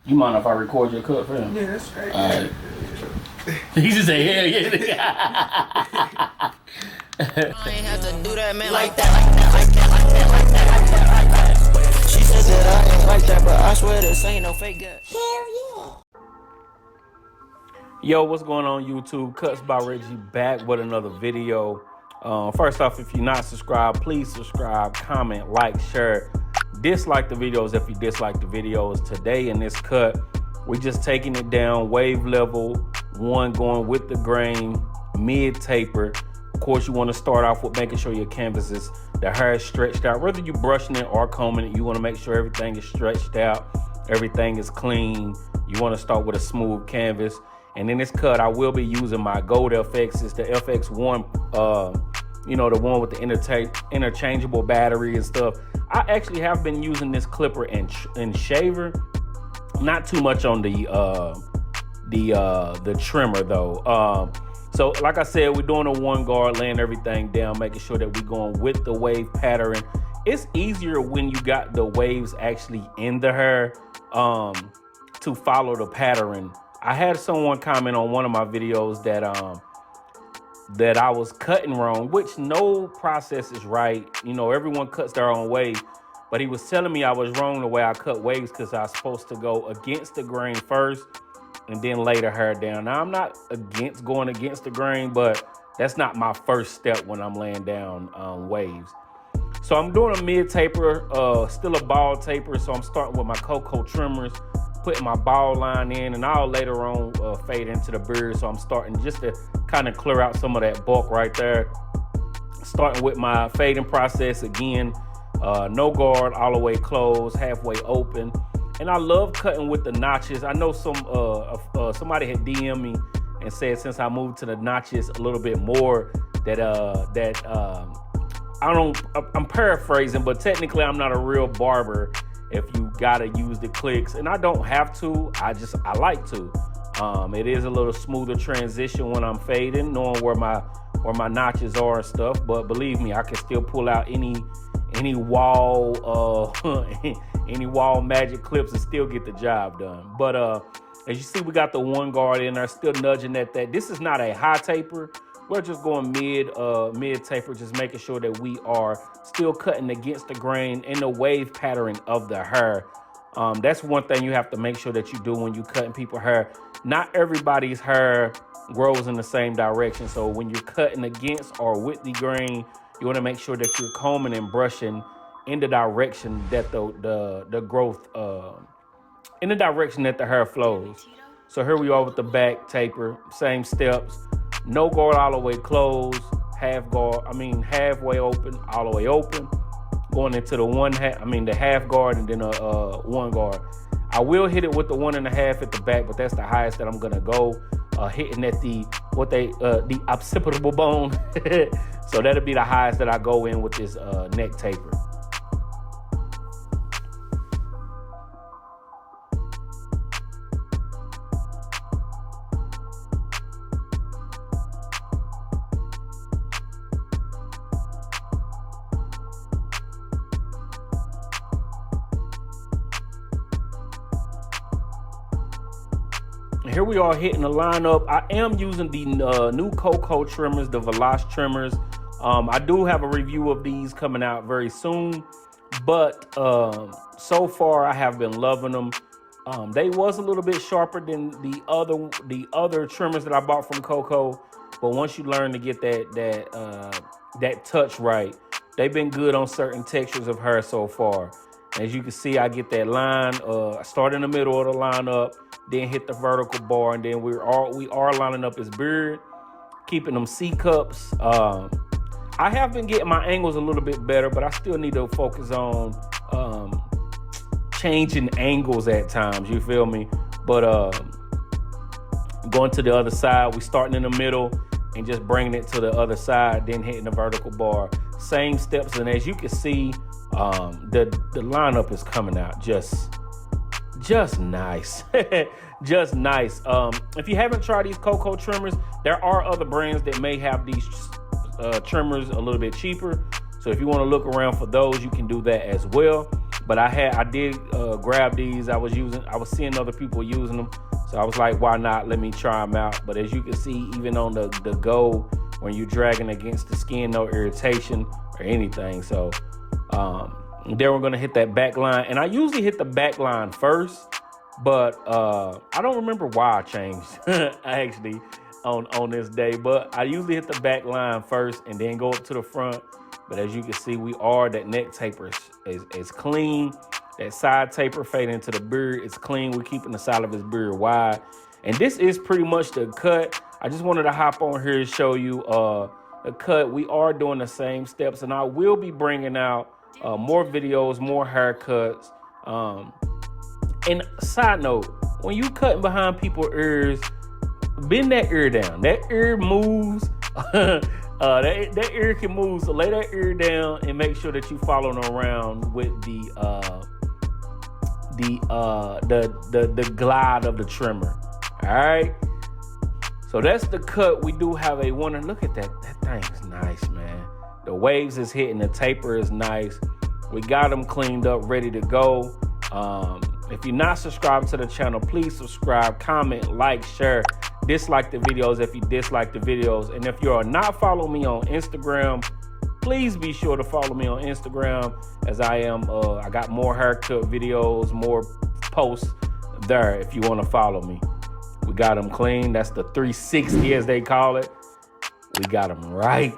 You mind if I record your cut for him? Yeah, that's right. All right. He just say, hell yeah. I ain't have to do that, man, like that. She said that I ain't like that, but I swear this ain't no fake gut. Hell yeah. Yo, what's going on YouTube? Cuts by Reggie back with another video. First off, if you're not subscribed, please subscribe, comment, like, share. Dislike the videos if you dislike the videos. Today in this cut, we just taking it down, wave level 1 going with the grain, mid taper. Of course, you want to start off with making sure your canvas is, the hair is stretched out. Whether you're brushing it or combing it, you want to make sure everything is stretched out, everything is clean. You want to start with a smooth canvas. And in this cut, I will be using my gold FX. It's the FXOne, you know, the one with the interchangeable battery and stuff. I actually have been using this clipper and shaver. Not too much on the trimmer though. So like I said, we're doing a 1 guard, laying everything down, making sure that we're going with the wave pattern. It's easier when you got the waves actually in the hair to follow the pattern. I had someone comment on one of my videos that that I was cutting wrong, which no process is right. You know, everyone cuts their own way. But he was telling me I was wrong the way I cut waves because I was supposed to go against the grain first and then lay the hair down. Now, I'm not against going against the grain, but that's not my first step when I'm laying down waves. So I'm doing a mid taper, still a ball taper. So I'm starting with my cocoa trimmers, putting my ball line in, and I'll later on fade into the beard. So I'm starting just to kind of clear out some of that bulk right there. Starting with my fading process again. No guard, all the way closed, halfway open. And I love cutting with the notches. I know somebody had DM'd me and said since I moved to the notches a little bit more I'm paraphrasing, but technically I'm not a real barber if you gotta use the clicks. And I don't have to, I like to. It is a little smoother transition when I'm fading, knowing where my notches are and stuff. But believe me, I can still pull out any Wahl any Wahl magic clips and still get the job done. But as you see, we got the 1 guard in there, still nudging at that. This is not a high taper. We're just going mid taper, just making sure that we are still cutting against the grain in the wave pattern of the hair. That's one thing you have to make sure that you do when you're cutting people's hair. Not everybody's hair grows in the same direction. So when you're cutting against or with the grain, you want to make sure that you're combing and brushing in the direction that the growth, in the direction that the hair flows. So here we are with the back taper, same steps. No guard all the way closed, halfway open, all the way open. Going into the half guard and then a 1 guard. I will hit it with the 1.5 at the back, but that's the highest that I'm gonna go. Hitting at the occipital bone. So that'll be the highest that I go in with this neck taper. Here we are hitting the lineup. I am using the new cocoa trimmers, the Veloce trimmers. I do have a review of these coming out very soon, but so far I have been loving them. They was a little bit sharper than the other trimmers that I bought from Coco, but once you learn to get that touch right, they've been good on certain textures of hair so far. As you can see, I get that line. I start in the middle of the lineup, then hit the vertical bar, and then we are lining up his beard, keeping them C cups. I have been getting my angles a little bit better, but I still need to focus on changing angles at times. You feel me? But going to the other side, we starting in the middle and just bringing it to the other side, then hitting the vertical bar. Same steps, and as you can see, the lineup is coming out just nice. Just nice. If you haven't tried these cocoa trimmers, there are other brands that may have these trimmers a little bit cheaper. So if you want to look around for those, you can do that as well. But I did grab these. I was seeing other people using them. So I was like, why not? Let me try them out. But as you can see, even on the go, when you're dragging against the skin, no irritation or anything. So then we're gonna hit that back line. And I usually hit the back line first, but I don't remember why I changed actually on this day. But I usually hit the back line first and then go up to the front. But as you can see, that neck taper is clean. That side taper fading into the beard is clean. We're keeping the side of his beard wide. And this is pretty much the cut. I just wanted to hop on here and show you the cut. We are doing the same steps, and I will be bringing out more videos, more haircuts. And side note, when you cutting behind people's ears, bend that ear down. That ear moves. That ear can move, so lay that ear down and make sure that you following around with the glide of the trimmer. All right. So that's the cut. We do have a one. And look at that. That thing is nice, man. The waves is hitting. The taper is nice. We got them cleaned up, ready to go. If you're not subscribed to the channel, please subscribe, comment, like, share. Dislike the videos if you dislike the videos. And if you are not following me on Instagram, please be sure to follow me on Instagram, as I got more haircut videos, more posts there if you want to follow me. We got them clean. That's the 360 as they call it. We got them right.